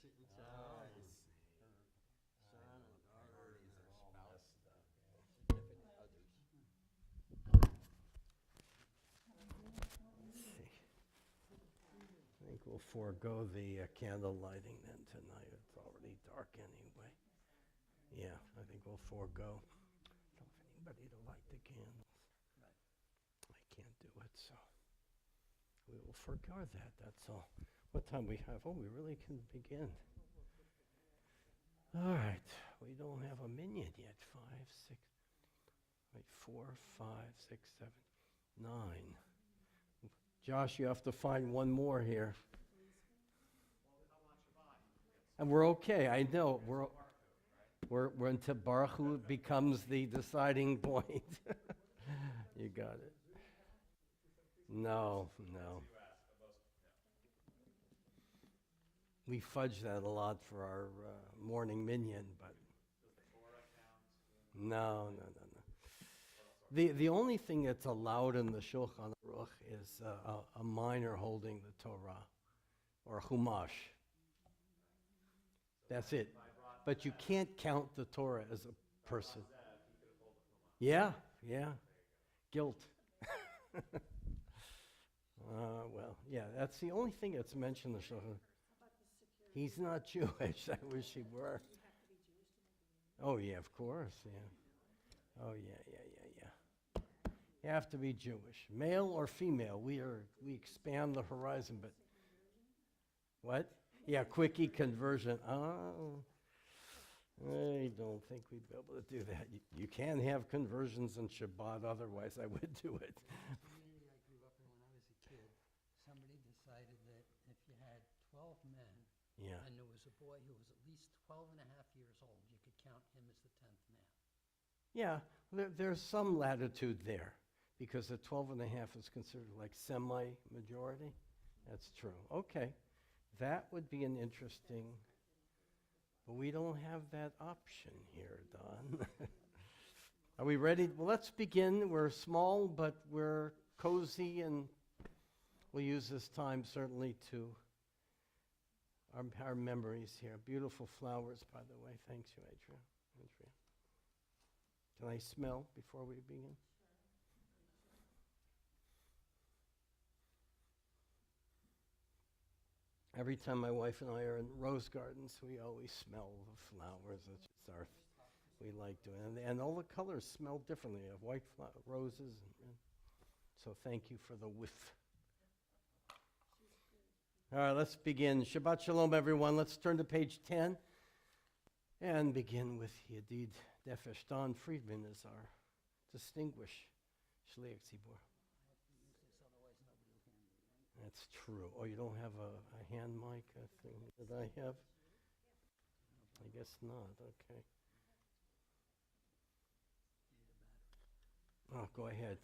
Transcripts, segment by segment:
I see. Son and daughter. Priorities are all messed up. Significant others. Let's see. I think we'll forego the candle lighting then tonight. It's already dark anyway. Yeah, I think we'll forego. I don't have anybody to light the candles. Right. I can't do it, so we will forego that. That's all. What time we have? Oh, we really can begin. All right. We don't have a minyan yet. 5, 6, wait, 4, 5, 6, 7, 9. Josh, you have to find one more here. And we're okay. I know. We're until Baruch Hu becomes the deciding point. You got it. No. We fudge that a lot for our morning minyan, but no. The only thing that's allowed in the Shulchan Aruch is a minor holding the Torah or Chumash. That's it. But you can't count the Torah as a person. Yeah. Guilt. Well, yeah, that's the only thing that's mentioned in the Shulchan. He's not Jewish. I wish he were. Oh, yeah, of course, yeah. Oh, yeah. You have to be Jewish. Male or female, we expand the horizon, but what? Yeah, quickie conversion. Oh, I don't think we'd be able to do that. You can have conversions in Shabbat, otherwise I would do it. The community I grew up in when I was a kid, somebody decided that if you had 12 men Yeah. and there was a boy who was at least 12 and a half years old, you could count him as the 10th man. Yeah, there's some latitude there because the 12 and a half is considered like semi-majority. That's true. Okay, that would be an interesting, but we don't have that option here, Don. Are we ready? Well, let's begin. We're small, but we're cozy, and we'll use this time certainly to our memories here. Beautiful flowers, by the way. Thanks you, Adria. Can I smell before we begin? Every time my wife and I are in rose gardens, we always smell the flowers. It's just we like doing it. And all the colors smell differently. You have white roses. So thank you for the whiff. All right, let's begin. Shabbat Shalom, everyone. Let's turn to page 10 and begin with Yedid Nefesh. Don Friedman is our distinguished Shliach Tzibur. That's true. Oh, you don't have a hand mic thing that I have? I guess not. Okay. Oh, go ahead.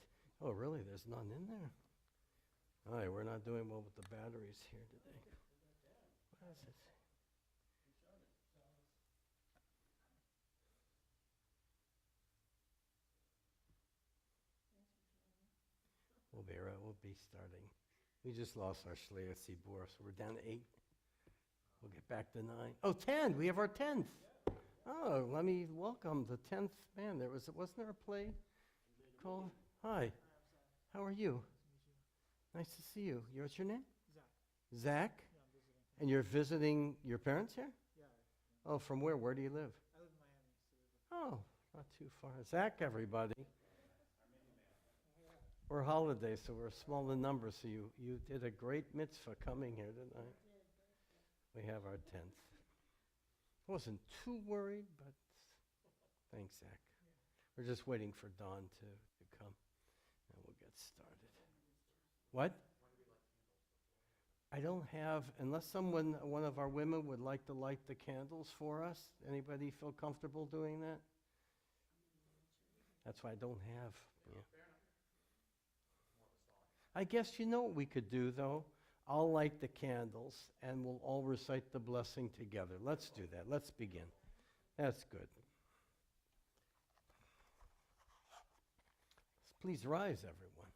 Oh, really? There's none in there? All right, we're not doing well with the batteries here today. What is it? We'll be right. We'll be starting. We just lost our Shliach Tzibur, so we're down to 8. We'll get back to 9. Oh, 10. We have our 10th. Oh, let me welcome the 10th man. Wasn't there a play called? Hi. How are you? Nice to see you. What's your name? Zach. Zach? Yeah, I'm visiting. And you're visiting your parents here? Yeah. Oh, from where? Where do you live? I live in Miami. Oh, not too far. Zach, everybody. We're holiday, so we're small in numbers, so you did a great mitzvah coming here tonight. We have our 10th. I wasn't too worried, but thanks, Zach. We're just waiting for Dawn to come, and we'll get started. What? I don't have, unless one of our women would like to light the candles for us. Anybody feel comfortable doing that? That's why I don't have. Yeah. I guess you know what we could do, though? I'll light the candles, and we'll all recite the blessing together. Let's do that. Let's begin. That's good. Please rise, everyone.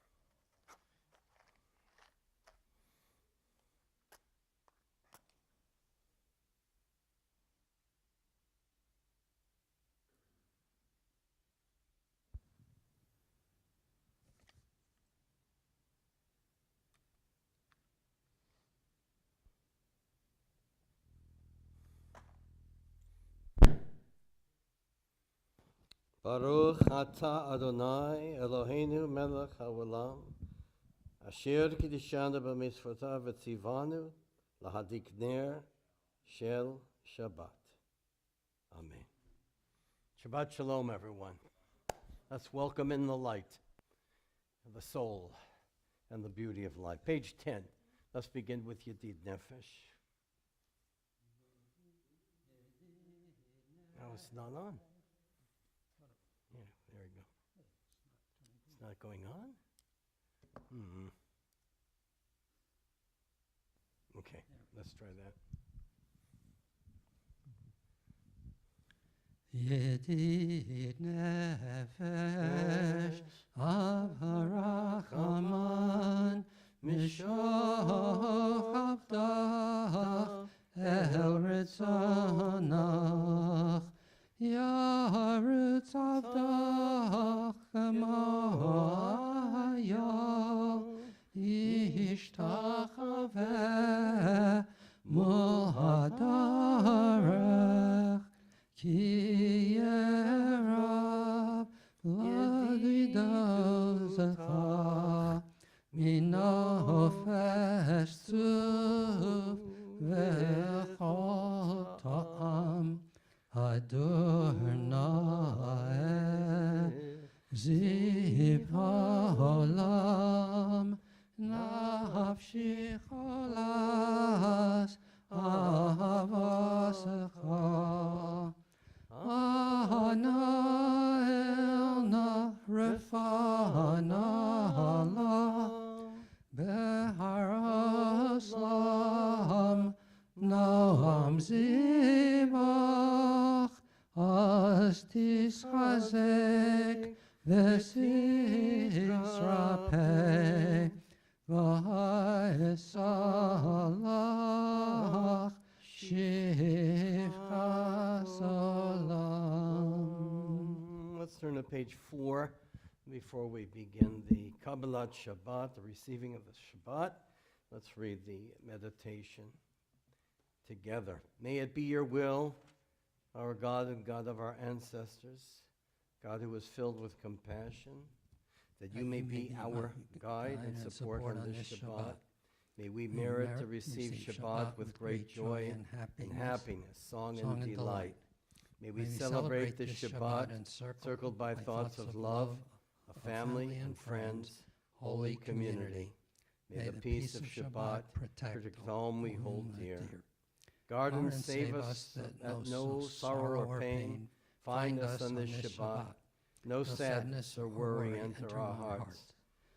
Baruch atah Adonai Eloheinu melech haolam, asher kiddushanu b'mitzvotav v'tzivanu lahadik ner shel Shabbat. Amen. Shabbat Shalom, everyone. Let's welcome in the light, the soul, and the beauty of life. Page 10. Let's begin with Yedid Nefesh. No, it's not on. Yeah, there we go. It's not going on? Okay, let's try that. Yedid nefesh avarachaman mishoch avdach el ritzonach yaretz avdach k'mayal yishtachaveh mul hadarech Ki yerab l'didozecha minofesh tzuf v'chol ta'am Adonai ziv ha'olam nafshi cholas ahavasecha Ana elna refana la beharaslam noam zivach astis chazek vesisrape v'haisalach shivcha salam. Let's turn to page 4 before we begin the Kabbalat Shabbat, the receiving of the Shabbat. Let's read the meditation together. May it be your will, our God and God of our ancestors, God who is filled with compassion, that you may be our guide and support on this Shabbat. May we merit to receive Shabbat with great joy and happiness, song and delight. May we celebrate this Shabbat circled by thoughts of love, of family and friends, holy community. May the peace of Shabbat protect the home we hold dear. Guard and save us that no sorrow or pain find us on this Shabbat. No sadness or worry enter our hearts.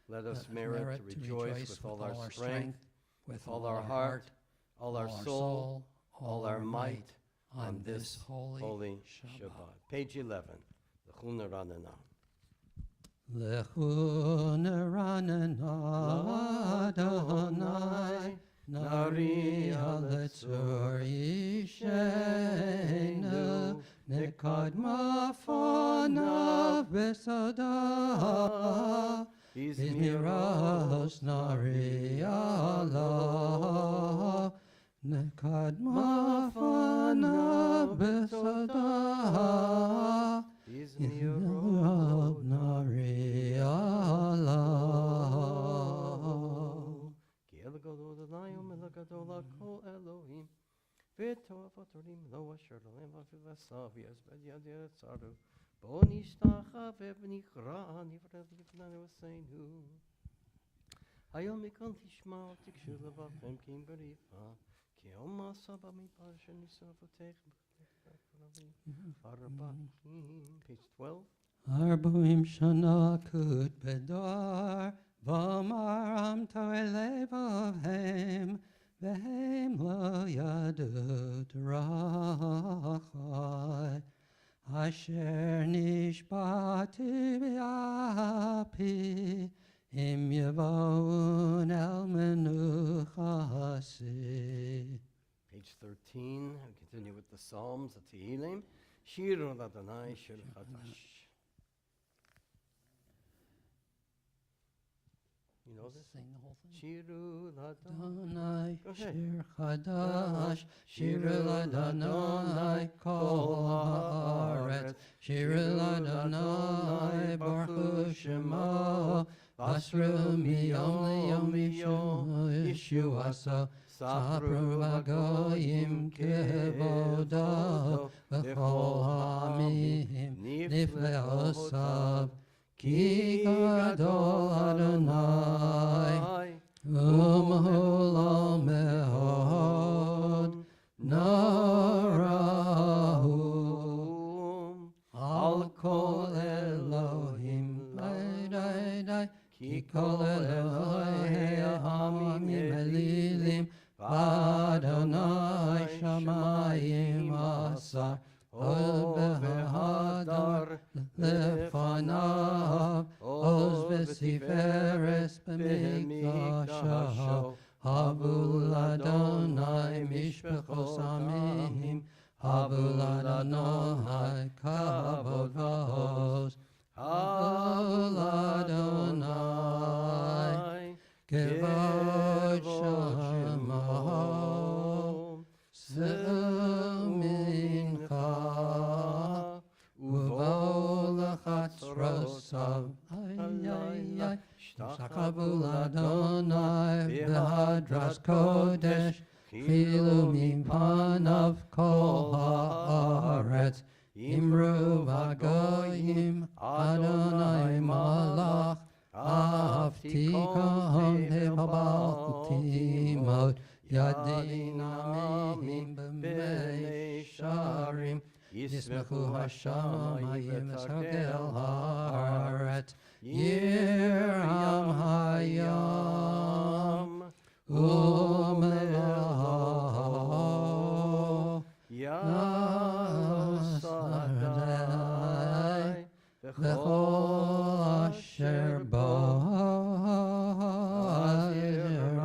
Let us merit to rejoice with all our strength, with all our heart, all our soul, all our might, on this holy Shabbat. Page 11, L'chuna Ranana. L'chuna Ranana Adonai Nari Aletzur Yishenu Nekadma Fanav Besada Izmiras Nari Allah Nekadma Fanav Besada Izmiras Nari Allah Ki el gadol Adonai u'mel gadol kol Elohim v'tov atorim lo asher l'hem v'vasav yasbed yad yatzaru bo nishtacha v'nichra nivra livnanu v'seinu hayom mikol tishma tikshu levavchem kim berifa ki yom masa b'midbar shenisar v'tech Page 12. Arbuim shana kut bedar v'maram to'elevavhem v'hem lo yadut rachai asher nishbati b'api im yavon el menuchasi. Page 13, we continue with the Psalms, the Tehillim. Shir Adonai Shir Chadash. You know this? Sing the whole thing. Shiru ladon. Adonai, Go ahead. Shir Chadash, Shirul Adonai, Kol Haaretz, Shirul Adonai, Baruch Shemo, Basru Miyom Liyom Yeshuasa, Sapru Vagoyim Kevodo, V'chol Ha'amim Nifleosav, Ki Gadol Adonai, Umhul Mehod, Narahum, Al Kol Elohim, Dai, Ki Kol Elohim, Hamim Elilim, Adonai Shamayim Asar, Od Behadar, Lefanav, Oz V'Siferes B'Mikdasho, Havul Adonai Mishpachos Amim, Havul Adonai Kavod V'Oz, Havul Adonai Kevod Shemo, Semincha, Uvol Chatzrosav, Shtakavul Adonai B'Hadras Kodesh, Chilu Mipanav Kol Haaretz, Imru Vagoyim Adonai Malach, Avtikam Hebaltimot, Yadinamim B'mei Sharim, Yismechu Hashamayim Esagel Haaretz, Yiram Hayam, Umelho, Yasadai, V'chol asher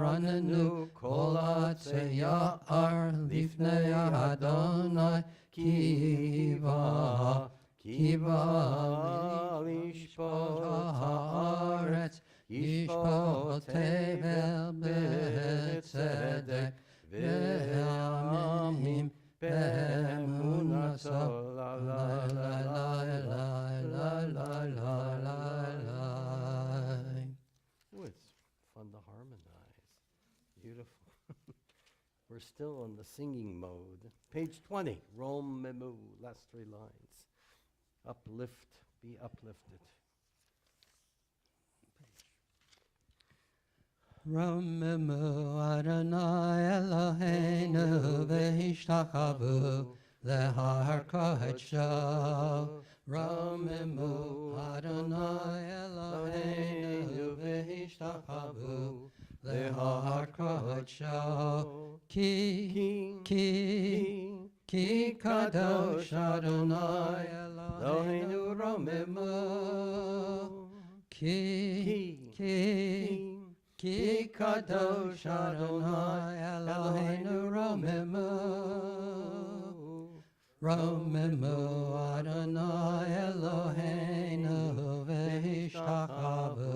Ranenu Kol Atzeyar Lifnei Adonai, Kiva Lishpot Haaretz, Yishpot Tevel B'Tzedek, V'Amim B'Emunaso, la la la la la la la la la la. Oh, it's fun to harmonize. Beautiful. We're still on the singing mode. Page 20, Rom Memu, last 3 lines. Uplift, be uplifted. Romemu Adonai Eloheinu v'hishtachavu lehar kodesh. Romemu Adonai Eloheinu v'hishtachavu lehar kodesh. Ki kadosh Adonai Eloheinu romemu. Ki kadosh Adonai Eloheinu romemu. Romemu Adonai Eloheinu v'hishtachavu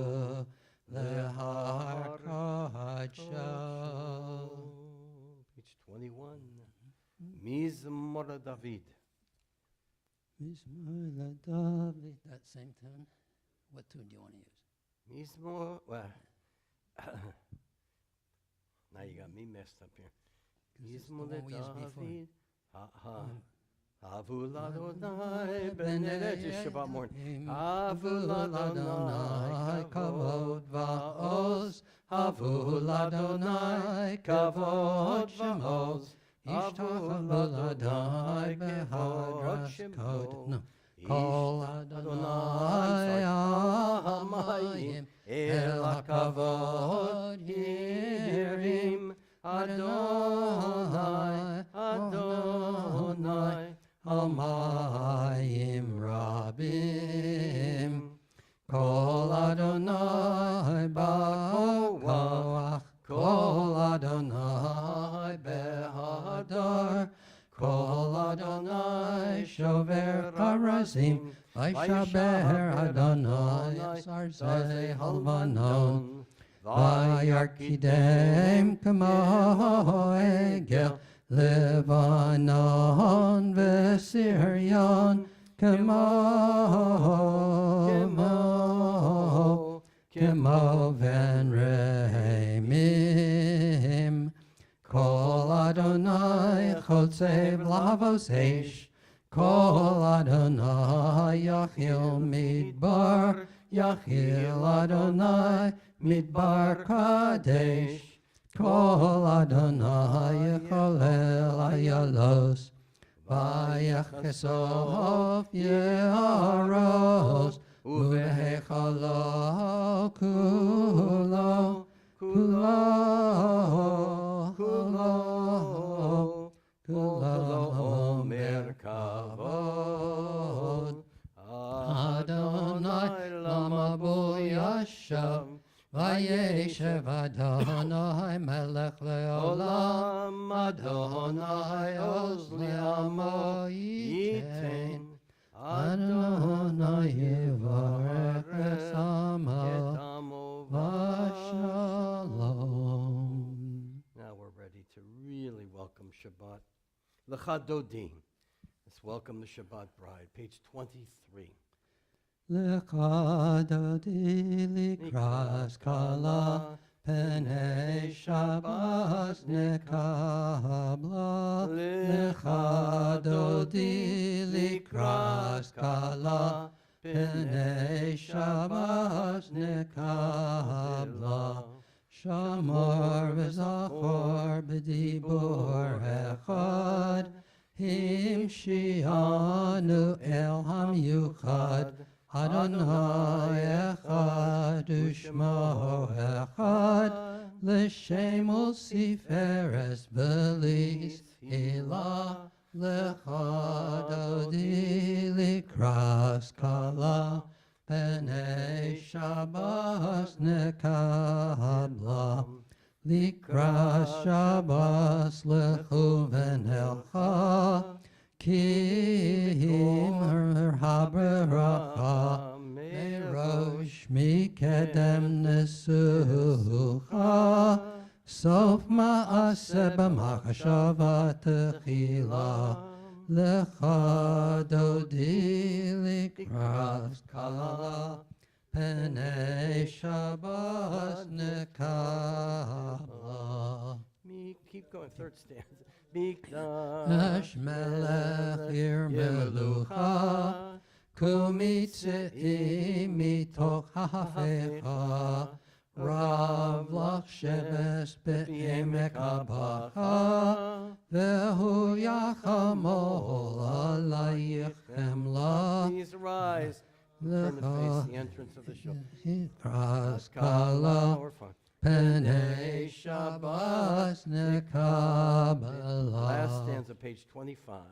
lehar kodesh. Page 21. Mizmor David. Mizmor David. That same tune? What tune do you want to use? Mizmor, well, now you got me messed up here. Mizmor David. Havul Adonai Benedek, it's Shabbat morning. Havul Adonai Kavod Va'oz. Havul Adonai Kavod Shemos. Havul Adonai Behadras Kod. Kol Adonai Hamayim El HaKavod Hirim. Adonai, Adonai, Hamayim Rabim. Kol Adonai Ba'koach, Kol Adonai Behadar, Kol Adonai Shover Parazim, Vaishaber Adonai Sarzei Halvanon. Vayarkidem kamo egel Levanon v'Siryon Kemo ven Reimim Kol Adonai Chotzev Lavos Eish Kol Adonai Yachil Midbar Yachil Adonai Midbar Kadesh Kol Adonai Yecholel Ayalos Vayachesov Yearos Uvehechalo Kulo Kulo Kulo Kulo Omer Kavod Adonai Lama Bo Yashav Vayeshev Adonai Melech Leolam Adonai Oz Le'amo Yitein Adonai Yivarech Esamo Vashalom. Now we're ready to really welcome Shabbat. Lecha Dodim. Let's welcome the Shabbat bride. Page 23. Lecha dodi likras kala Penei Shabbos nekabla Lecha dodi likras kala Penei Shabbos nekabla Shamor v'zachor b'dibur echad Him shi'anu el hamyuchad Adonai echad u'shmo echad L'shem u'siferes belis ilah Lecha dodi likras kala Penei Shabbos nekabla Likras Shabbos lechu v'nelcha Ki himar haberacha Merosh mikedem nesucha Sof ma'aseh b'machshava techila Lecha dodi likras kala Penei Shabbos nekabla Keep going, third stanza. Mikdash Ash melech ir melucha Kumitzei mitoch hafecha Rav lach shebes be'emek habacha Vehu yachamol alayich chemla Please rise. Turn to face the entrance of the Shabbat. Likras kala We're fine. Penei Shabbos nekabla Last stanza, page 25.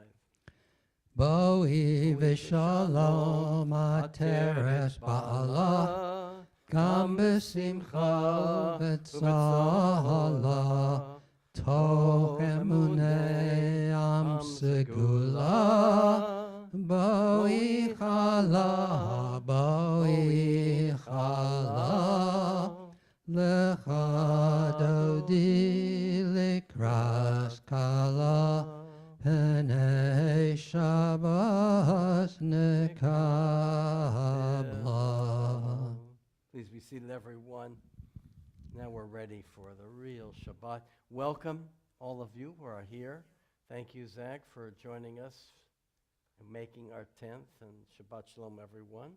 Boi v'shalom ateres ba'ala Gam b'simcha v'tzala Toch emunei am segula Boi chala, boi chala Lecha dodi likras kala Penei Shabbos nekabla. Please be seated, everyone. Now we're ready for the real Shabbat. Welcome, all of you who are here. Thank you, Zach, for joining us and making our 10th. And Shabbat Shalom, everyone.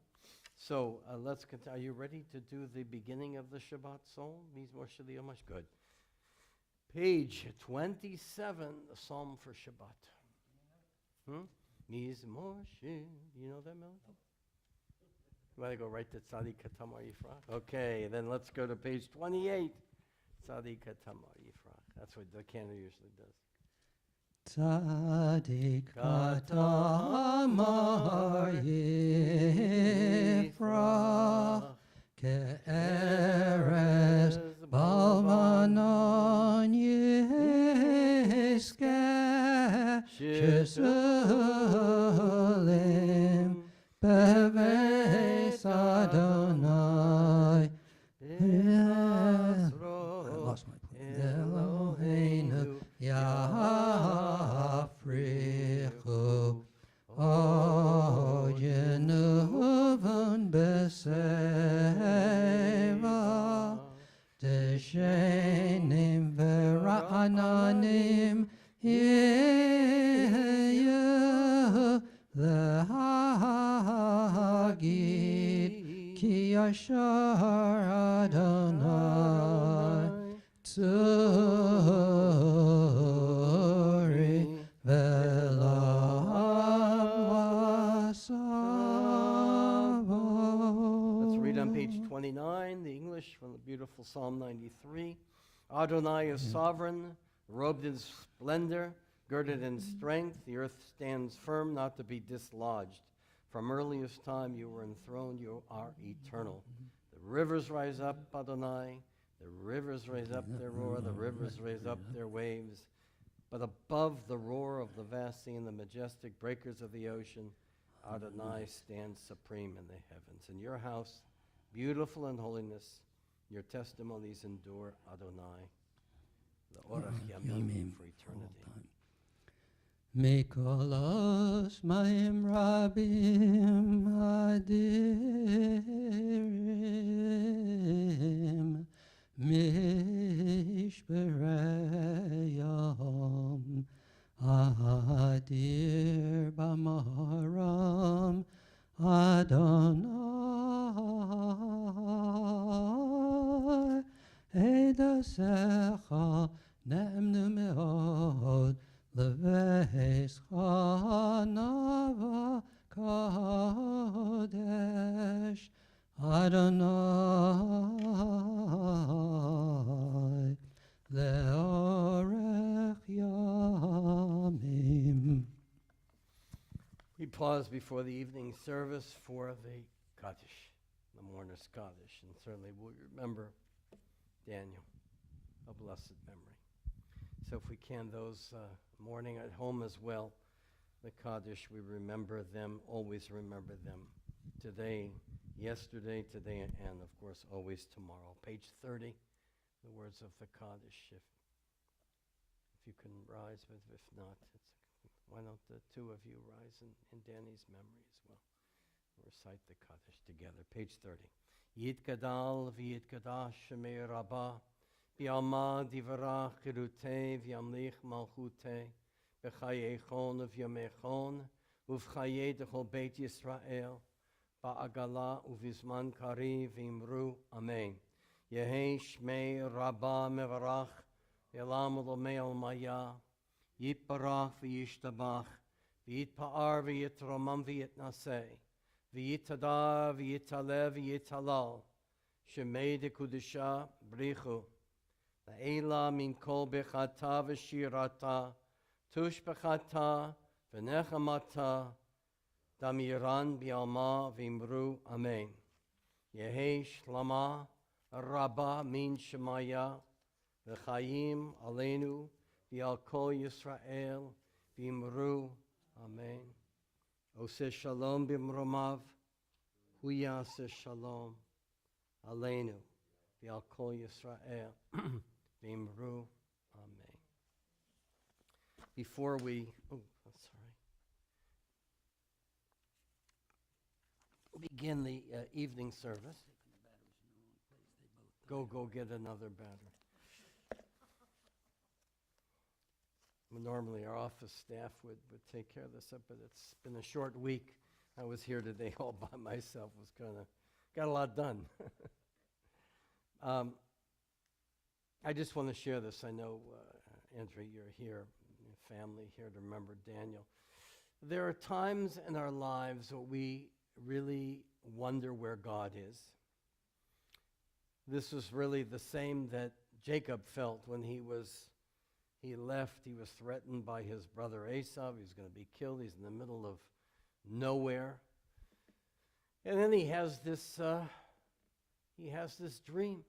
So let's continue. Are you ready to do the beginning of the Shabbat Psalm? Mizmor Sheli Yomash. Good. Page 27, the Psalm for Shabbat. Mizmor Sheli. Do you know that melody? You want to go right to Tzadi Katamar Yifrach? Okay, then let's go to page 28. Tzadi Katamar Yifrach. That's what the canon usually does. Tzadik katamar yifrach ke'eres balvanon yizkeh shesulim beves Adonai seva deshenim vera'ananim yehu lehagid ki yashar Adonai tzuri Let's read on page 29, the English from the beautiful Psalm 93. Adonai is sovereign, robed in splendor, girded in strength. The earth stands firm, not to be dislodged. From earliest time you were enthroned, you are eternal. The rivers rise up, Adonai. The rivers raise up their roar, the rivers raise up their waves. But above the roar of the vast sea and the majestic breakers of the ocean, Adonai stands supreme in the heavens. In your house, beautiful in holiness, your testimonies endure, Adonai. The Orach Yamim for eternity. Mikolos Maim Rabim Adirim Mishbereyam Adir Bamaram Adonai Edasecha Ne'emnu Me'od Leveischa Nava Kodesh Adonai Le'orech Yamim. We pause before the evening service for the Kaddish, the mourner's Kaddish, and certainly we'll remember Daniel, a blessed memory. So if we can, those mourning at home as well, the Kaddish, we remember them, always remember them. Today, yesterday, today, and of course, always tomorrow. Page 30, the words of the Kaddish. If you can rise, but if not, why don't the two of you rise in Danny's memory as well? We'll recite the Kaddish together. Page 30. Yitgadal v'yitgadash shemei rabbah B'yama divarach chirutei v'yamlich malchutei b'chayeichon v'yameichon uv'chayei dechol beit Yisrael ba'agala uv'izman kari v'imru amen. Yehei shmei rabbah mevarach v'yalam u'lomei al-maya yitbarach v'yishtabach v'yitpa'ar v'yitromam v'yitnasei v'yitada v'yitale v'yitalal shemei dekudisha brichu La'ela min kol bechata v'shirata tush bechata v'nechamata damiran bi'alma v'imru amen. Yehei shlama rabba min shemaya v'chayim aleinu v'al kol Yisrael v'imru amen. Oseh shalom b'mromav hu yaseh shalom aleinu v'al kol Yisrael v'imru amen. Before we, begin the evening service, go get another battery. Normally our office staff would take care of this, but it's been a short week. I was here today all by myself, got a lot done. I just want to share this. I know, Andrea, you're here, your family here to remember Daniel. There are times in our lives where we really wonder where God is. This was really the same that Jacob felt when he left. He was threatened by his brother Esau. He was going to be killed. He's in the middle of nowhere. And then he has this dream.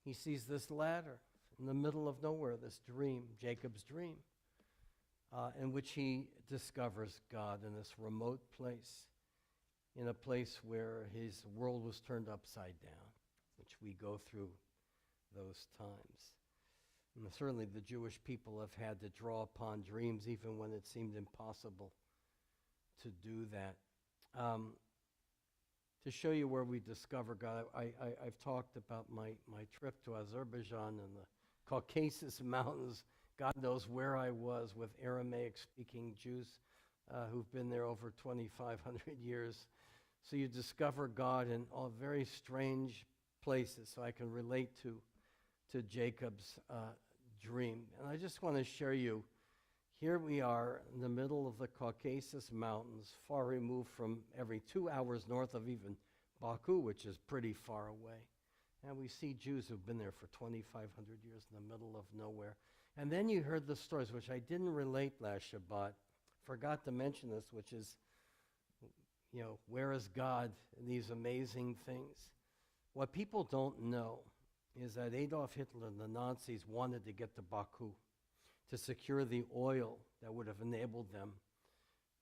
He sees this ladder in the middle of nowhere, this dream, Jacob's dream, in which he discovers God in this remote place, in a place where his world was turned upside down, which we go through those times. And certainly the Jewish people have had to draw upon dreams even when it seemed impossible to do that. to show you where we discover God. I've talked about my trip to Azerbaijan and the Caucasus Mountains. God knows where I was with Aramaic-speaking Jews who've been there over 2,500 years. So you discover God in all very strange places. So I can relate to Jacob's dream. And I just want to share you, here we are in the middle of the Caucasus Mountains, far removed from every 2 hours north of even Baku, which is pretty far away. And we see Jews who've been there for 2,500 years in the middle of nowhere. And then you heard the stories, which I didn't relate last Shabbat. Forgot to mention this, which is, where is God in these amazing things? What people don't know is that Adolf Hitler and the Nazis wanted to get to Baku to secure the oil that would have enabled them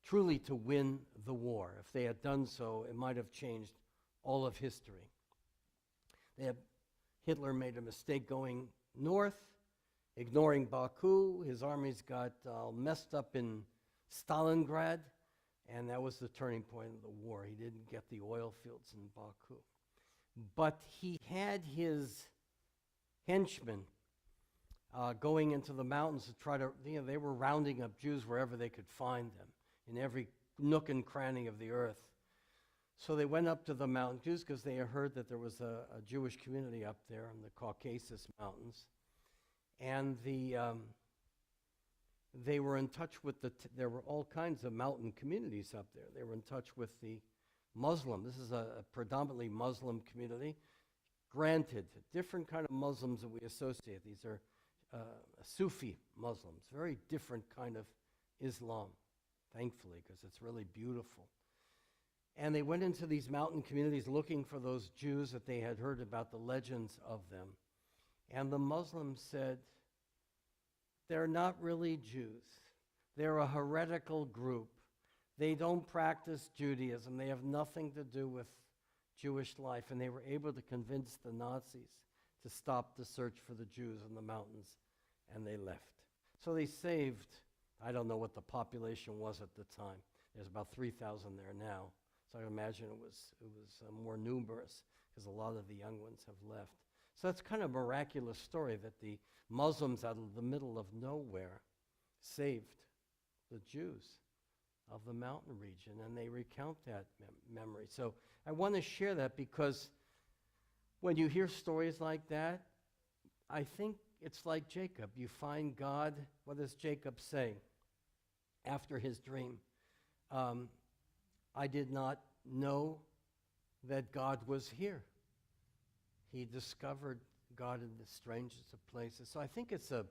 truly to win the war. If they had done so, it might have changed all of history. Hitler made a mistake going north, ignoring Baku. His armies got messed up in Stalingrad, and that was the turning point of the war. He didn't get the oil fields in Baku. But he had his henchmen going into the mountains to try to, they were rounding up Jews wherever they could find them, in every nook and cranny of the earth. So they went up to the mountain Jews because they had heard that there was a Jewish community up there in the Caucasus Mountains. And they were in touch with there were all kinds of mountain communities up there. They were in touch with the Muslim. This is a predominantly Muslim community. Granted, different kind of Muslims that we associate. These are Sufi Muslims, very different kind of Islam, thankfully, because it's really beautiful. And they went into these mountain communities looking for those Jews that they had heard about, the legends of them. And the Muslims said, they're not really Jews. They're a heretical group. They don't practice Judaism. They have nothing to do with Jewish life. And they were able to convince the Nazis to stop the search for the Jews in the mountains, and they left. So they saved, I don't know what the population was at the time. There's about 3,000 there now. So I imagine it was more numerous because a lot of the young ones have left. So that's kind of a miraculous story that the Muslims out of the middle of nowhere saved the Jews of the mountain region, and they recount that memory. So I want to share that because when you hear stories like that, I think it's like Jacob. You find God, what does Jacob say after his dream? I did not know that God was here. He discovered God in the strangest of places. So I think it's a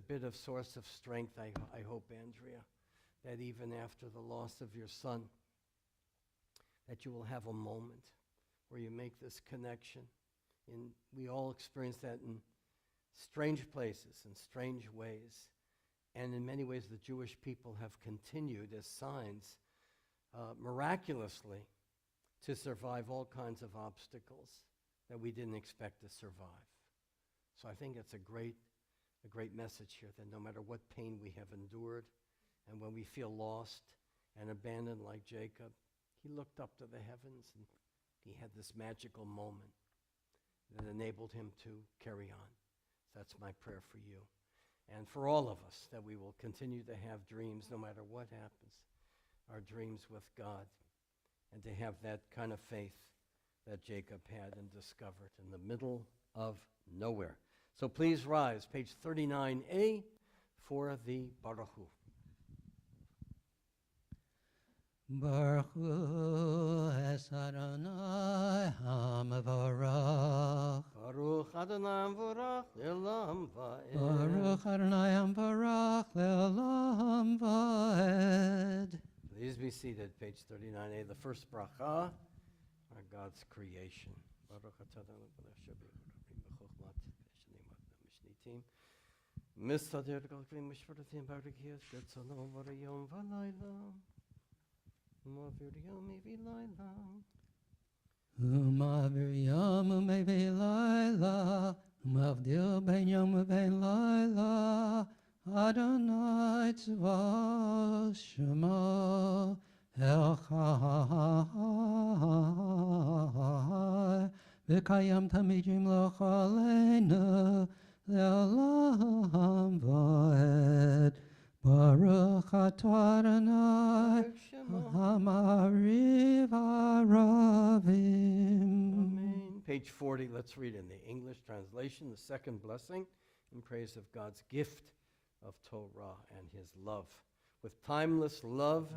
bit of source of strength, I hope, Andrea, that even after the loss of your son, that you will have a moment where you make this connection. And we all experience that in strange places, in strange ways. And in many ways, the Jewish people have continued as signs miraculously to survive all kinds of obstacles that we didn't expect to survive. So I think it's a great message here that no matter what pain we have endured, and when we feel lost and abandoned like Jacob, he looked up to the heavens and he had this magical moment that enabled him to carry on. So that's my prayer for you. And for all of us, that we will continue to have dreams no matter what happens, our dreams with God, and to have that kind of faith that Jacob had and discovered in the middle of nowhere. So please rise, page 39a, for the Baruch Hu. Baruch Hu es Adonai HaMevorach. Baruch Adonai Mevorach Le'olam Va'ed. Baruch Adonai HaMevorach Le'olam Va'ed. Please be seated, page 39a, the first bracha, our God's creation. Baruch atah Adonai melech haolam b'chokhmat v'shneimot mishnitim. Mistader kol kli mishparatim barakias ketzono v'rayom v'layla. Ma'avir yomi v'layla. U'ma'avir yom u'mei layla, u'mavdil ben yom u'ben layla, Adonai tzva'os shema Echad. v'kayam tamid yimloch aleinu le'olam va'ed. Baruch atah Adonai Hamariv Aravim. Amen. Page 40, let's read in the English translation, the second blessing in praise of God's gift of Torah and his love. With timeless love,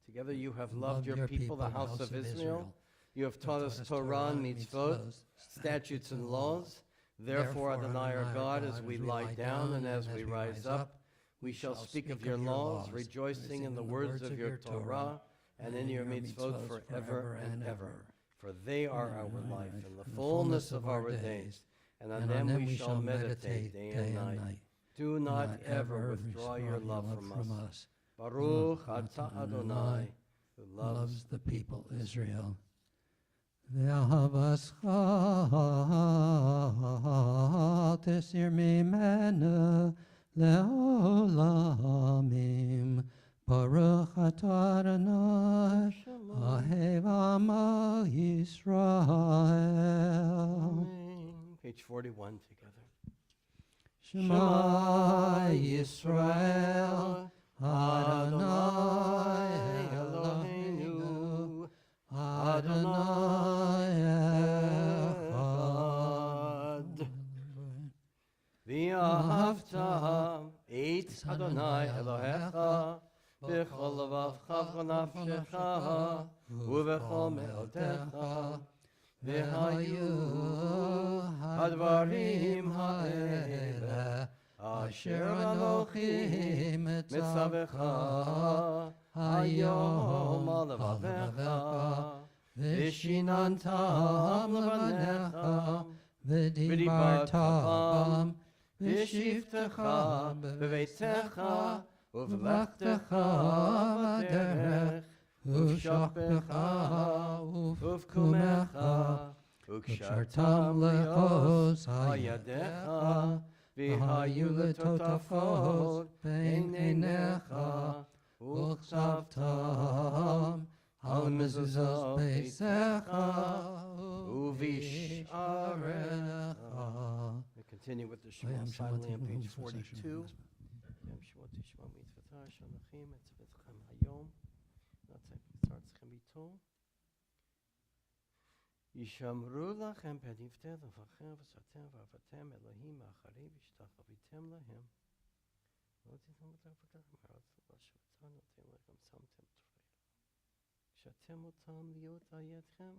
together you have loved your people, the house of Israel. You have taught us Torah and mitzvot, statutes and laws. Therefore, Adonai our God, as we lie down and as we rise up, we shall speak of your laws, rejoicing in the words of your Torah and in your mitzvot forever and ever. For they are our life and the fullness of our days, and on them we shall meditate day and night. Do not ever withdraw your love from us. Baruch atah Adonai, who loves the people Israel. Ve'ahavascha tesir mimenu le'olamim. Baruch atah Adonai, Ahev Amo Yisrael. Amen. Page 41 together. Shema Yisrael, Adonai Eloheinu, Adonai Echad. V'ahavta et Adonai Elohecha b'chol levavcha v'nafshecha u'b'chol me'otecha v'hayu hadvarim ha'ele asher anochi mitzavecha hayom alevavecha v'shinantam levanecha v'dibartam v'shivtecha b'veitecha uv'lechtecha v'derech uv'shachbecha uv'kumecha u'kshartam le'os hayadecha v'hayu letotafot bein einecha u'chsavtam al mezuzos beisecha u'visharecha. We continue with the Shema silently on page 42. Yom Shemot Yishma Mitzvotah Shalachim Etzvetchem Hayom. That's it. Starts Chemito. Yishamru lachem pedivte lefachem v'satem v'avatem Elohim achari v'shtachavitem lahem. Lo titem v'tafakachem ha'aretz v'shvatam notem lechem samtem tfreila. Kshatem otam liot ayetchem.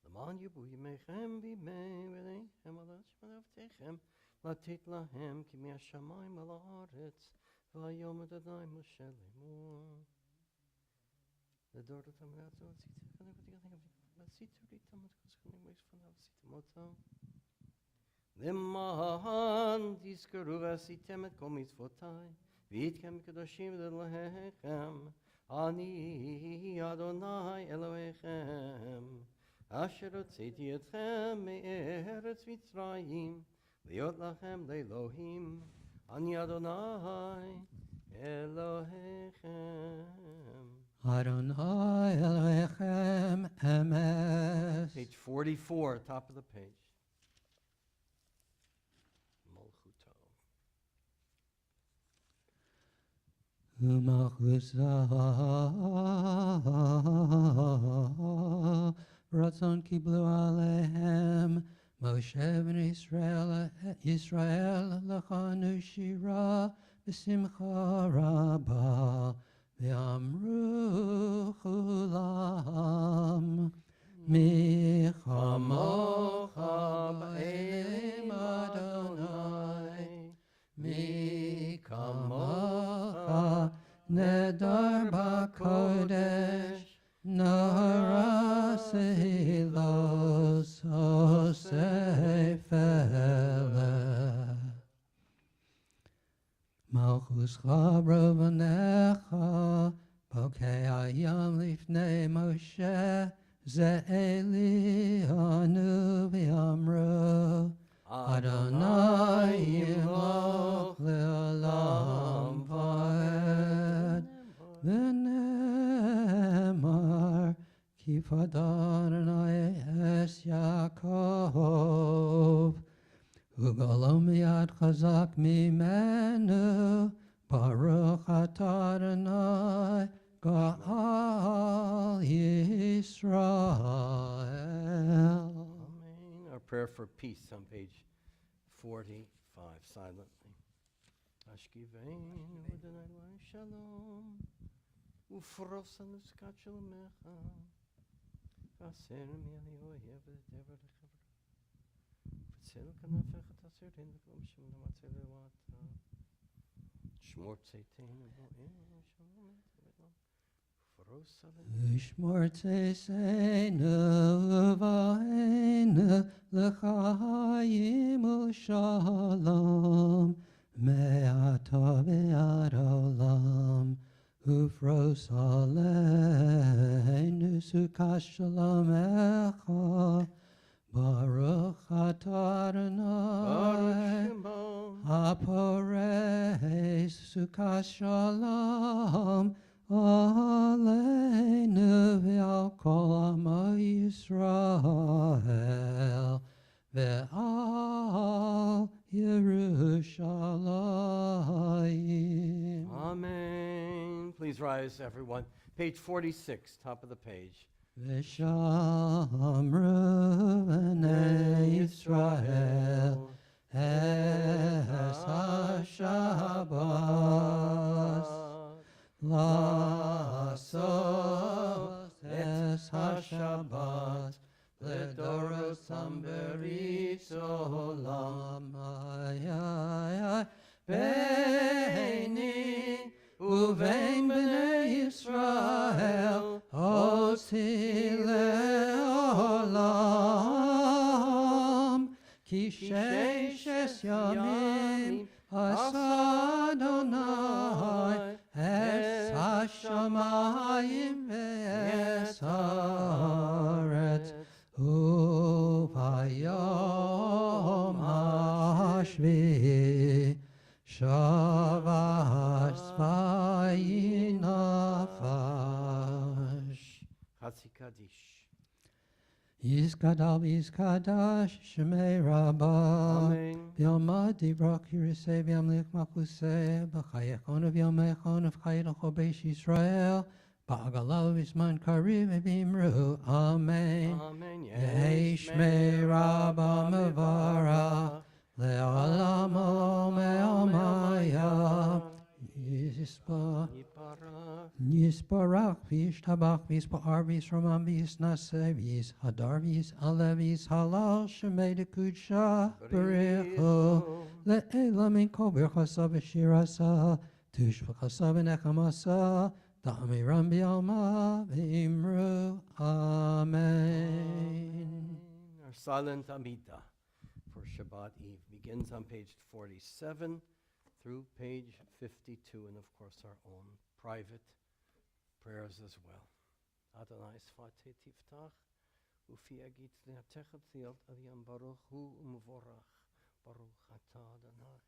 L'man yubu yimechem v'imei v'leichem alat shmadavtechem. לתת להם כי מהשמיים על הארץ והיום אדוני משה לאמור לדור אותם לעצור ועשיתי איתם את כסכנים וישפניו עשיתם אותם למען תזכרו ועשיתם את כל מצוותיי והייתם קדושים לאלוהיכם אני אדוני אלוהיכם אשר הוצאתי אתכם מארץ מצרים להיות לכם לאלוהים, אני אדוני אלוהיכם. Adonai Elohechem Emes. Page 44, top of the page. Malchuto. U'malchusa Ratzon kiblu alehem Moshe ben Yisrael lechanu shira b'simcha rabba v'amru chulam mi chamocha b'elim Adonai mi kamocha nedar b'kodesh Narasi los osefele Malchus Chabrovanecha Bokei Ayam Lifnei Moshe Ze'eli Anu V'Amru Adonai Yimloch Le'olam Va'ed V'nemar Kifad Adonai es Yaakov, Ugalo miyad chazak mimenu, Baruch atah Adonai, Ga'al Yisrael. Amen. Our prayer for peace on page 45, silently. Ashkiveinu Adonai Shalom, Ufrosan Uskat Shalomecha, Vaser mi'alioyev v'dever lechaver, V'tzel kanafecha taser din v'klom shem namatzeh lewata, Shmor tzeiteinu v'o'enu shalom v'edlam, Ufrosan Ushmor tzeseinu v'ainu l'chayim u'shalom me'ata ve'ad olam ufros aleinu sukkah shalom echa Baruch atah Adonai Shemon, Haporei sukkah shalom Aleinu ve'al kol amo Yisrael ve'al Yerushalayim. Amen. Please rise, everyone. Page 46, top of the page. V'shamru b'nei Yisrael es ha-Shabbat Lasos es ha-Shabbat Le'dorotam beris olam Beini uvein b'nei Yisrael Osi le'olam Ki sheishes yamim asa Adonai Es hashamayim ve'es haaretz Uvayom hashvi'i Shavas vayinafash Chatzi Kaddish. Yizkadal v'yizkadash Shemei Rabbah Amen. V'yomad divrok yirisei v'yamlich malchusei B'chayechon v'yomechon v'chayelocho beish Yisrael Ba'agalav v'zman kariv v'imru Amen Amen. Yehi Shmei Rabbah mevarach Le'olamo me'omaya Yispa Yiparach. Yisparach v'yishtabach v'yispa'ar v'yisramam v'yisnaseh v'yishadar v'yis'aleh v'yishalal shemei dekudsha b'rechu le'ela min kol birchasa v'shirasa tush v'chasa v'nechamasa da'amiram b'yalma v'imru Amen. Our silent Amidah for Shabbat Eve begins on page 47 through page 52, and of course our own private prayers as well. Adonai sfate tiftach, ufi agit le'atechet liot aliyam baruch hu u'mevorach, baruch atah Adonai.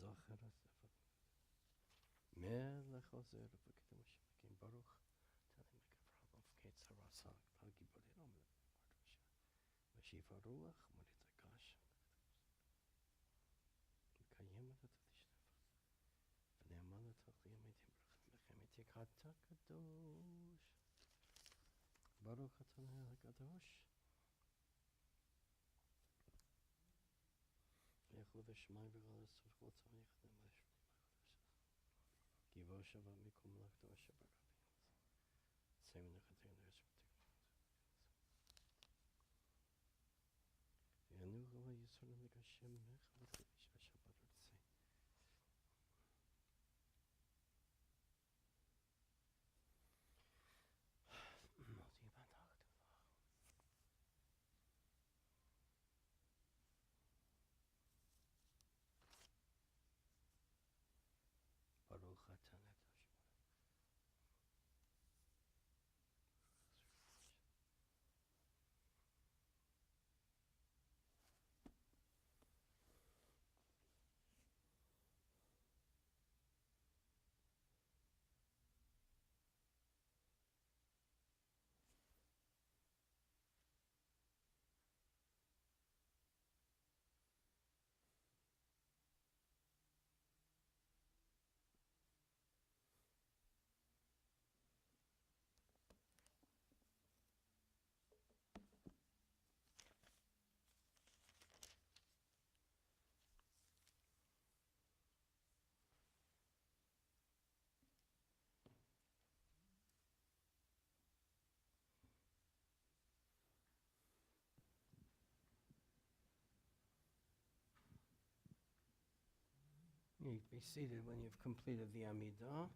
Zocher asefat, melech ozer v'kedem shemekim baruch, tanim ekavrav v'ketz harasa, v'hagibor yirom le'mardosha, v'shiva ruach moritakash, v'kayem v'tatishnefa, v'ne'aman v'tachliyam etim b'chem etik hata kadosh, baruch Adonai hakadosh, v'yechlu v'shmai v'galas v'chlotzah v'yechdem v'shmai Givo Shabbat mikum lakdo Shabbat Semin achatei Yanu Gava Yisrael Mikashem Mech V'Chadish Shabbat Ritzei. Baruch atah Be seated when you've completed the Amidah.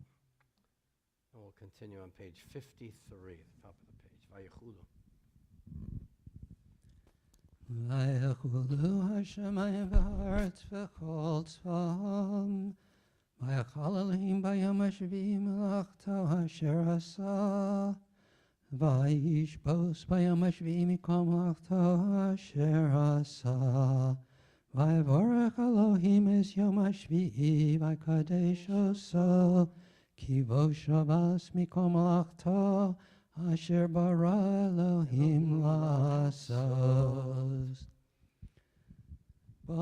And we'll continue on page 53, at the top of the page. Vayichulu. ויחולו השמיים והארץ וכל צבאם, ויכל אלוהים ביום השביעי מלאכתו אשר עשה, וישבוס ביום השביעי מכל מלאכתו אשר עשה, ויברך אלוהים את יום השביעי ויקדש עושו, כי בו שבס מכל מלאכתו אשר ברא אלוהים לעשות. ברוך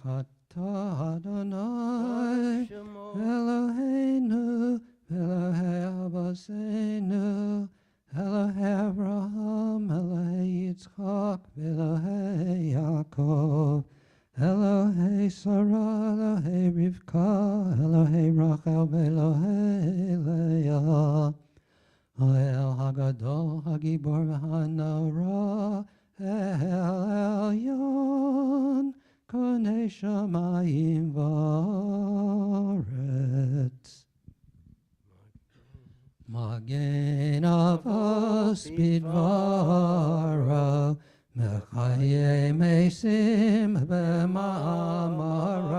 אתה אדוני אלוהינו ואלוהי אבותינו, אלוהי אברהם, אלוהי יצחק ואלוהי יעקב, אלוהי שרה, אלוהי רבקה, אלוהי רחל ואלוהי לאה, האל הגדול, הגיבור והנורא, האל עליון, קונה שמיים וארץ. מגן אבוס בדברו, מחיי מתים במאמרו,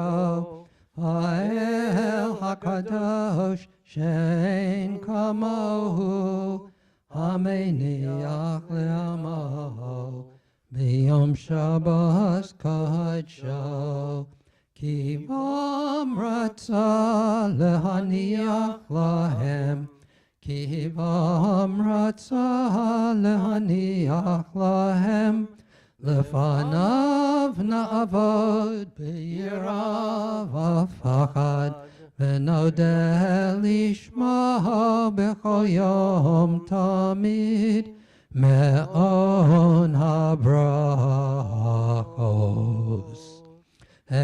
האל הקדוש שאין כמוהו, המניח לעמו ביום שבת קדשו, כי בם רצה להניח להם, כי בם רצה להניח להם, לפניו נעבוד ביראה ופחד, ונודה לשמו בכל יום תמיד, מעון הברכות. אל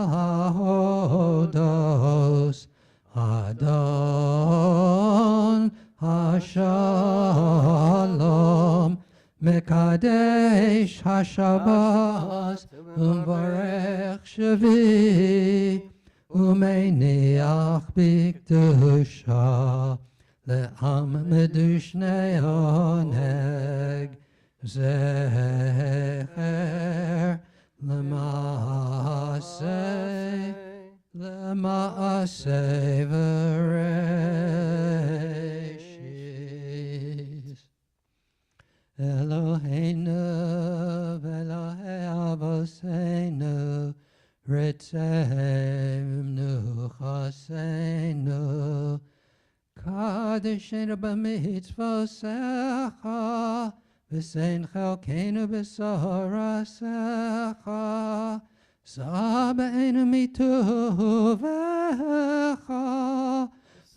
ההודות, אדון השלום, מקדש השבת ומברך שביעי, ומניח בקדושה לעם מדושני עונג, זכר למעשה וראשית. אלוהינו ואלוהי אבותינו, רצנו חסנו, קדשנו במצוותיך, ושן חלקנו בשורשיך, שבענו מטובך,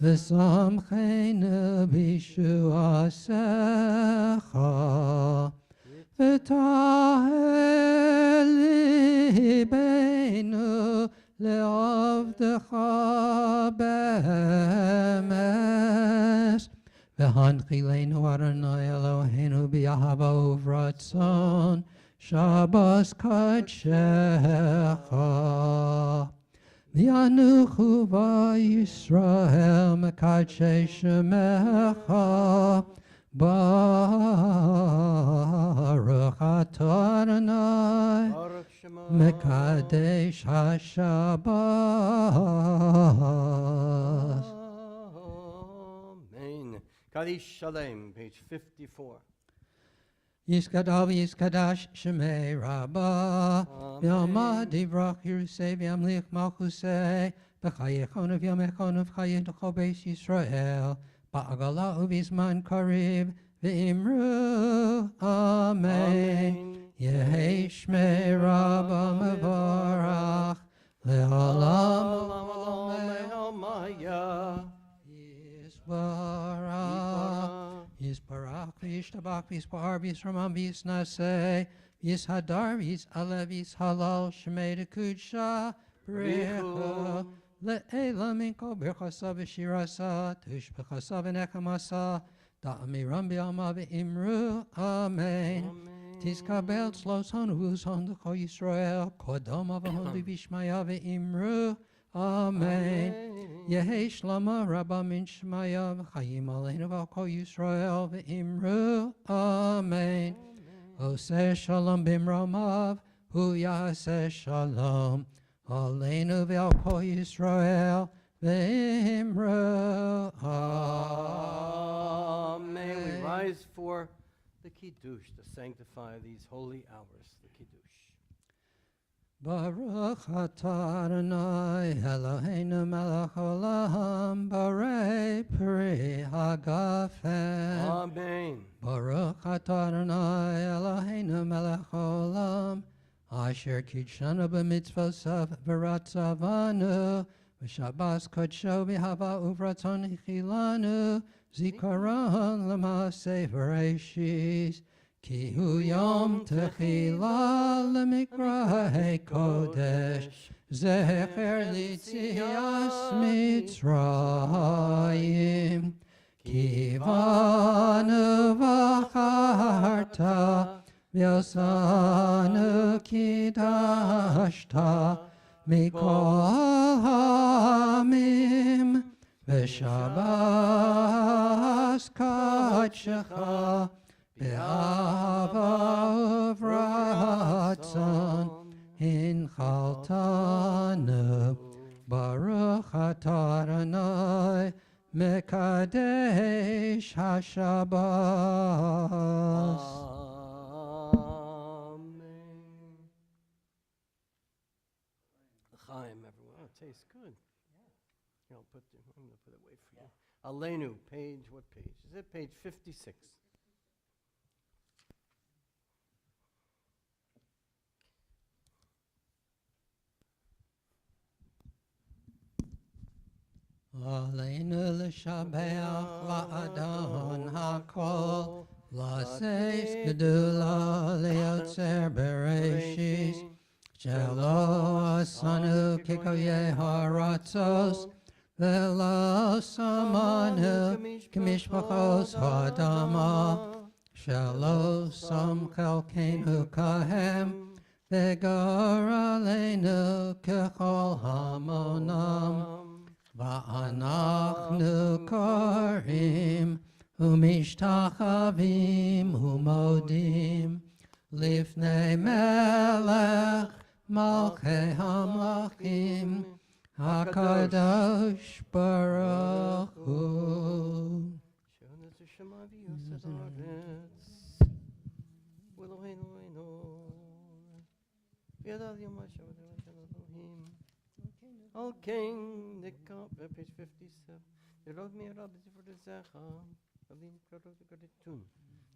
ושמחנו בישועתך, ותהל ליבנו לעבדך באמת, והנחילנו אדוני אלוהינו באהבה וברצון, שבת קדשך. וינוחו בישראל מקדשי שמך, ברוך אתה אדוני מקדש השבת. Amen. Kaddish Shalem, page 54. יסקדל ויסקדש שמי רבה, ויעמד יברח ירוסי וימליך מלכוסי, בחייכון ובימיכון ובחיי כל בית ישראל, בעגלה ובזמן קריב, ואמרו אמן. יהי שמי רבה מבורך, לעולם יסברך. Yisparach, Yishtabach, Yispar, Yisramam, Yisnaseh, Yishadar, Yisalev, Yishalal, Shemei Kudsha, Brecha, Le'ela Minko, Berchasa, V'shirasa, Tushbechasa, V'nechamasa, Da'amiram B'yama V'imru, Amen. תתקבל צלוסון ובוסון לכל ישראל, קודם אבהון וישמעיה ואמרו, אמן. יהי שלמה רבה מן שמעיה וחיים עלינו ועל כל ישראל ואמרו, אמן. עושה שלום במרומיו, הוא יעשה שלום עלינו ועל כל ישראל ואמרו, May we rise for the Kiddush to sanctify these holy hours, the Kiddush. Baruch atah Adonai Eloheinu melech olam barei pri hagafen. Amen. Baruch atah Adonai Eloheinu melech olam asher kidshanu b'mitzvosav v'ratzavanu v'shabas kodsho b'hava uvratzon hichilanu zikaron l'maaseh v'reishis ki hu yom techila l'mikrahei kodesh zecher l'tzias mitzrayim ki vanu v'acharta v'yosanu kidashta mikol ha'amim v'shabas kodshecha be'ava uvratzon hinchaltanu baruch atah Adonai mekadesh hashabbos. Amen. Chaim, everyone. Oh, it tastes good. Here, I'm going to put it away for you. Aleinu, page, what page? Is it page 56? Aleinu l'shabeach la'adon ha'kol la'seis gedula li'otzer bereshis shelo asanu kikoye haratzos ve'lo samanu k'mishpachos ha'adama shelo som chelkeinu kahem ve'gor aleinu kechol hamonam ואנחנו קוראים ומשתחווים ומודים לפני מלך מלכי המלכים הקדוש ברוך הוא. Shonat Shema v'yosef haaretz, v'Eloheinu Eloheinu, v'yadav yom ha'shem Elohim. Okay, page 57. Erod mi Rab for the Zecha, Alin Karot Garitun,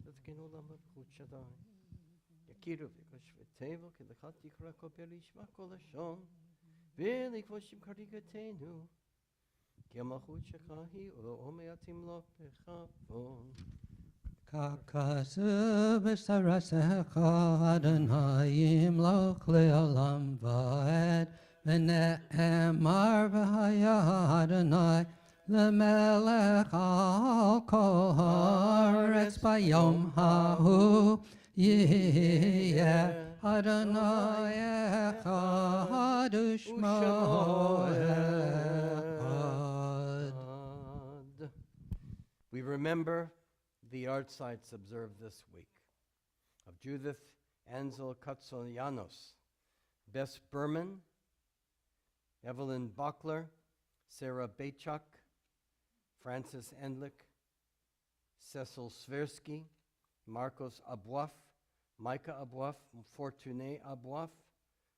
that's Kenolam Chut Shaddai. Yakiru v'kosh v'tevo, kedachat yikra kopel yishma kol hashon, v'likvoshim karigatenu, ki hamachut shecha hi u'ome yatim lo pechavon. ככסו בשרשך אדוני ימלוך לעולם ועד ונאמר והיה אדוני למלך על כל הארץ ביום ההוא יהיה אדוני אחד ושמו אחד. We remember the Artsites observed this week of Judith Ansel Katsoyanos, Bess Berman, Evelyn Bachler, Sarah Bachuk, Francis Endlick, Cecil Sversky, Marcos Abuaf, Micah Abuaf, Fortuné Abuaf,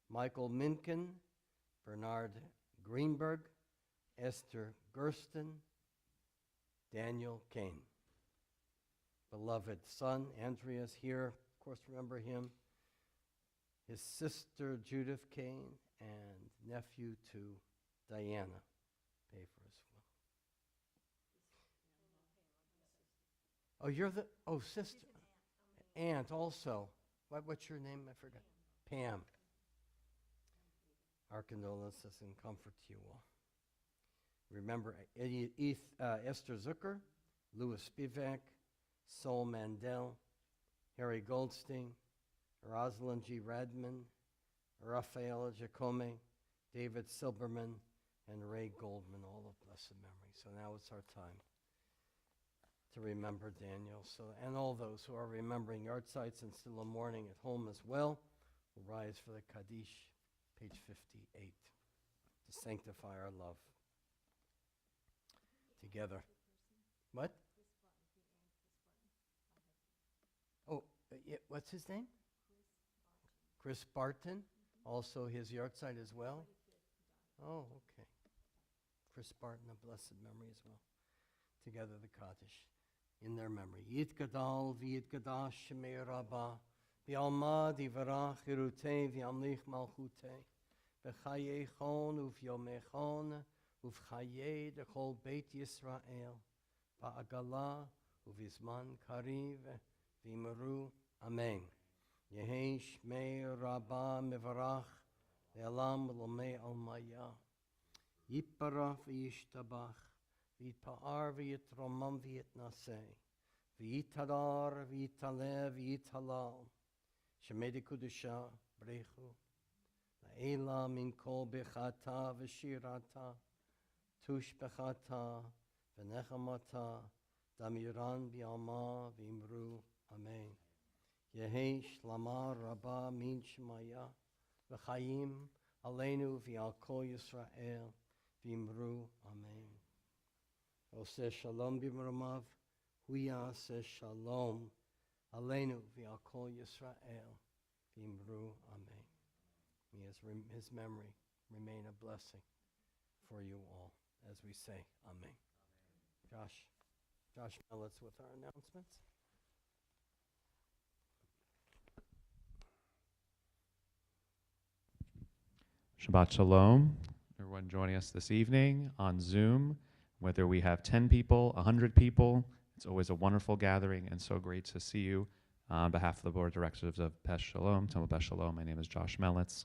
Michael Minkin, Bernard Greenberg, Esther Gersten, Daniel Kane. Beloved son, Andrea's here. Of course, remember him. His sister, Judith Kane, and nephew to Diana. Pay for his will. Oh, you're the, sister. Aunt also. What's your name? I forgot. Pam. Our condolences and comfort to you all. Remember Esther Zucker, Louis Spivak, Sol Mandel, Harry Goldstein, Rosalind G. Redman, Raphael Jacome, David Silberman, and Ray Goldman, all of blessed memory. So now it's our time to remember Daniel. So, and all those who are remembering yard sites and still in mourning at home as well, will rise for the Kaddish, page 58, to sanctify our love together. What? Oh, yeah, what's his name? Chris Barton. Also his yard site as well. Oh, okay. Chris Barton, a blessed memory as well. Together the Kaddish, in their memory. Yit Gadal, V'yit Gadash, Shemei Rabbah, V'alma Divarach, Hirutei, V'amlich Malchutei, V'chayechon, Uv'yomechon, Uv'chayei, Dechol Beit Yisrael, V'agala, Uv'izman Kariv, V'imru, Amen. Yehi Shmei Rabbah Mevarach, Ve'alam L'omei Almaya, Yitbarach V'yishtabach, V'yitpa'ar V'yitromam V'yitnaseh, V'yitadar V'yitaleh V'yitalal, Shemei Kudusha Brechu, La'ela Min Kol Bechata V'shirata, Tush Bechata V'nechamata, Damiran B'yalma V'imru, Amen. Yehi Shlama Rabbah Min Shemaya, V'chayim Aleinu V'al Kol Yisrael, V'imru, Amen. Oseh Shalom B'mromav, Huya Seh Shalom, Aleinu V'al Kol Yisrael, V'imru, Amen. May his memory remain a blessing for you all, as we say, Amen. Josh Mellitz with our announcements. Shabbat Shalom, everyone joining us this evening on Zoom. Whether we have 10 people, 100 people, it's always a wonderful gathering and so great to see you. On behalf of the Board of Directors of Beth Sholom, Temple Beth Sholom, my name is Josh Mellitz.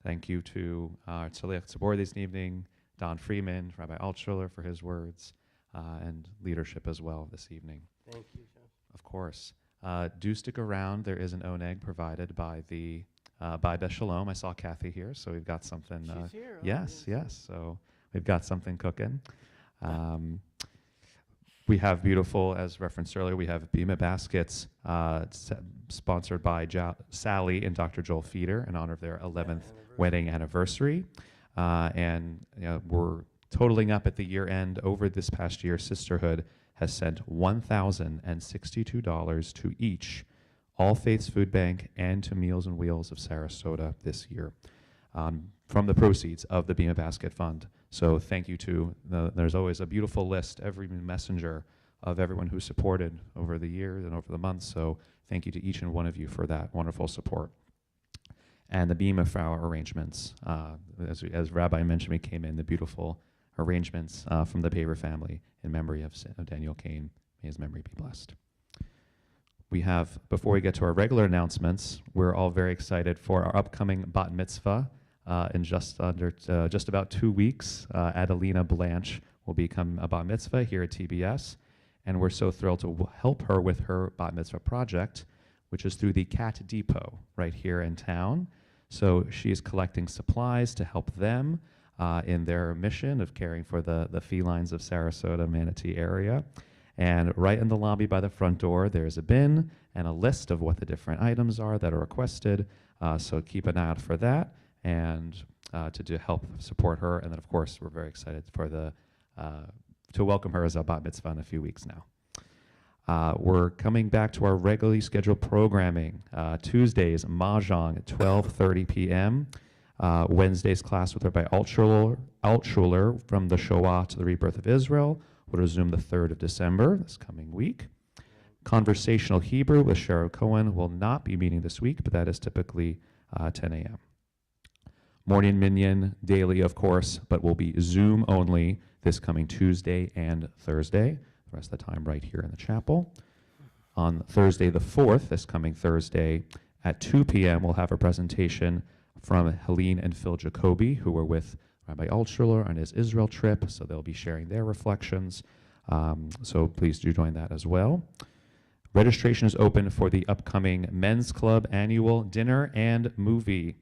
Thank you to our Tzaliach Tzibor this evening, Don Freeman, Rabbi Altshuler for his words, and leadership as well this evening. Thank you, Josh. Of course. Do stick around. There is an oneg provided by Beth Sholom. I saw Kathy here, so we've got something. She's here. Yes. So we've got something cooking. We have beautiful, as referenced earlier, we have Bima baskets sponsored by Sally and Dr. Joel Feeder in honor of their 11th wedding anniversary. And we're totaling up at the year end. Over this past year, Sisterhood has sent $1,062 to each All Faiths Food Bank and to Meals on Wheels of Sarasota this year from the proceeds of the Bima Basket Fund. So thank you to, there's always a beautiful list, every messenger of everyone who supported over the years and over the months. So thank you to each and one of you for that wonderful support. And the Bima Frau arrangements, as Rabbi mentioned, we came in, the beautiful arrangements from the Paver family in memory of Daniel Kane. May his memory be blessed. We have, before we get to our regular announcements, we're all very excited for our upcoming bat mitzvah in just about 2 weeks. Adelina Blanche will become a bat mitzvah here at TBS, and we're so thrilled to help her with her bat mitzvah project, which is through the Cat Depot right here in town. So she is collecting supplies to help them in their mission of caring for the felines of Sarasota, Manatee area. And right in the lobby by the front door, there's a bin and a list of what the different items are that are requested. So keep an eye out for that and to help support her. And then, of course, we're very excited for to welcome her as a bat mitzvah in a few weeks now. We're coming back to our regularly scheduled programming. Tuesdays, Mahjong at 12:30 p.m. Wednesday's class with Rabbi Altshuler from the Shoah to the Rebirth of Israel will resume the 3rd of December, this coming week. Conversational Hebrew with Cheryl Cohen will not be meeting this week, but that is typically 10 a.m. Morning Minyan daily, of course, but will be Zoom only this coming Tuesday and Thursday. The rest of the time right here in the chapel. On Thursday the 4th, this coming Thursday, at 2 p.m., we'll have a presentation from Helene and Phil Jacoby, who were with Rabbi Altshuler on his Israel trip, so they'll be sharing their reflections. So please do join that as well. Registration is open for the upcoming Men's Club annual dinner and movie,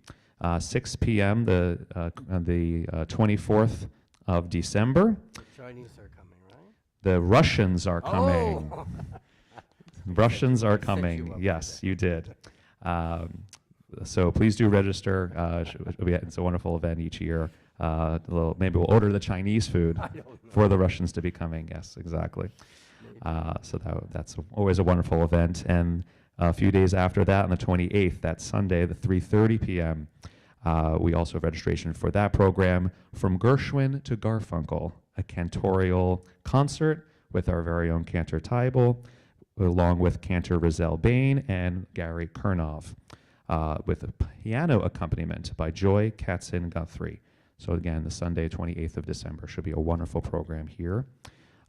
6 p.m. On the 24th of December. The Chinese are coming, right? The Russians are coming. Oh! Russians are I set you coming. up Yes, for you did. So please do register. It's a wonderful event each year. Maybe we'll order the Chinese food I don't know. for the Russians to be coming. Yes, exactly. Maybe. So that's always a wonderful event. And a few days after that, on the 28th, that Sunday, the 3:30 p.m., we also have registration for that program, From Gershwin to Garfunkel, a cantorial concert with our very own Cantor Tybal, along with Cantor Rizal Bain and Gary Kernov, with a piano accompaniment by Joy Katzin-Guthrie. So again, the Sunday, 28th of December, should be a wonderful program here.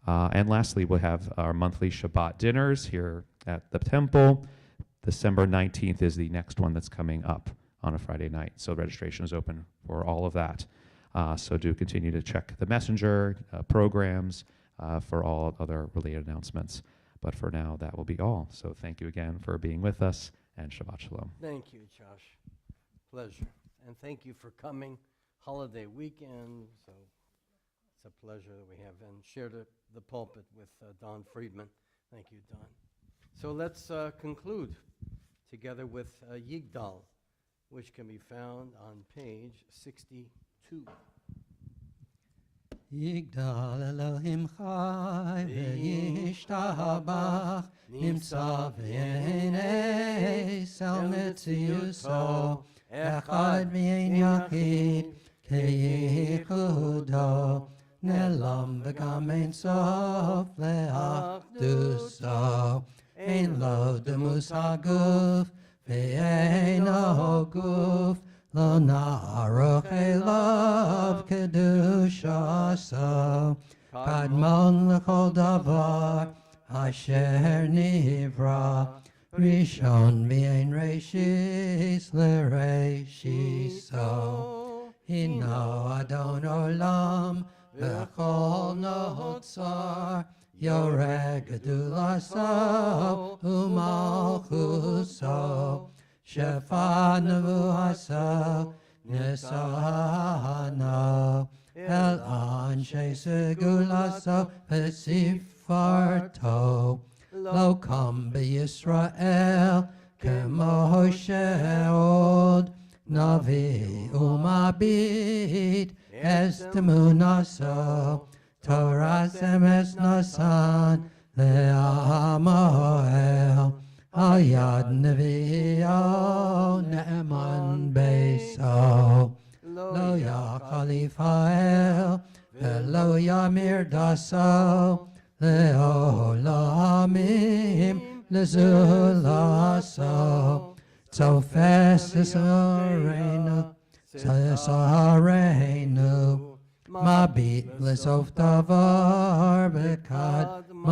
And lastly, we'll have our monthly Shabbat dinners here at the temple. December 19th is the next one that's coming up on a Friday night. So registration is open for all of that. So do continue to check the messenger programs for all other related announcements. But for now, that will be all. So thank you again for being with us, and Shabbat Shalom. Thank you, Josh. Pleasure. And thank you for coming. Holiday weekend, so it's a pleasure that we have and shared the pulpit with Don Friedman. Thank you, Don. So let's conclude together with Yigdal, which can be found on page 62. יגדל אלוהים חי וישתבח נמצא בעיני סל מציאותו אחד ואין יחיד כייחודו נעלם וגם אין סוף לאחדותו אין לו דמות הגוף ואינו גוף לא נערוך אליו קדושתו קדמון לכל דבר אשר נברא ראשון ואין ראשיס לראשיסו הינו אדון עולם וכל נוצר יורה גדולתו ומלכותו שפע נבואתו נשאנו אל אנשי סגולתו וספרתו לא קם בישראל כמו שעוד נביא ומביט את אמונתו תורת אמס נתן לעם האל על יד נביאו נאמן ביסו לא יכל יפעל ולא ימיר דסו לעולמים לזולתו תופס שרנו מביט לסוף דבר בקדמתו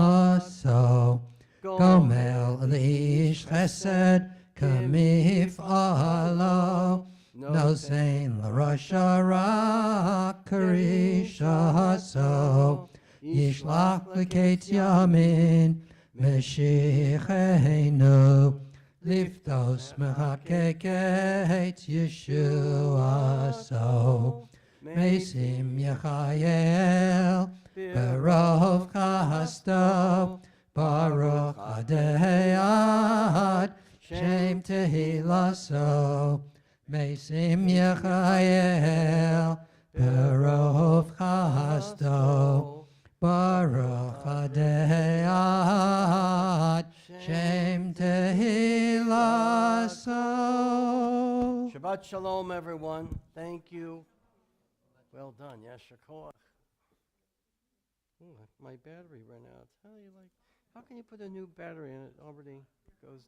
גומל לאיש חסד כמפעלו נושן לרשע רק כרישתו ישלח לקץ ימין משיחנו לפתוס מחקק את ישועתו משים יחייל ברוב חסדו ברוך עדי עד שם תהילתו משים יחייל ברוב חסדו ברוך עדי עד שם תהילתו. Shabbat Shalom, everyone. Thank you. Well done. Yasher Koach. My battery ran out. How can you put a new battery in it? Already goes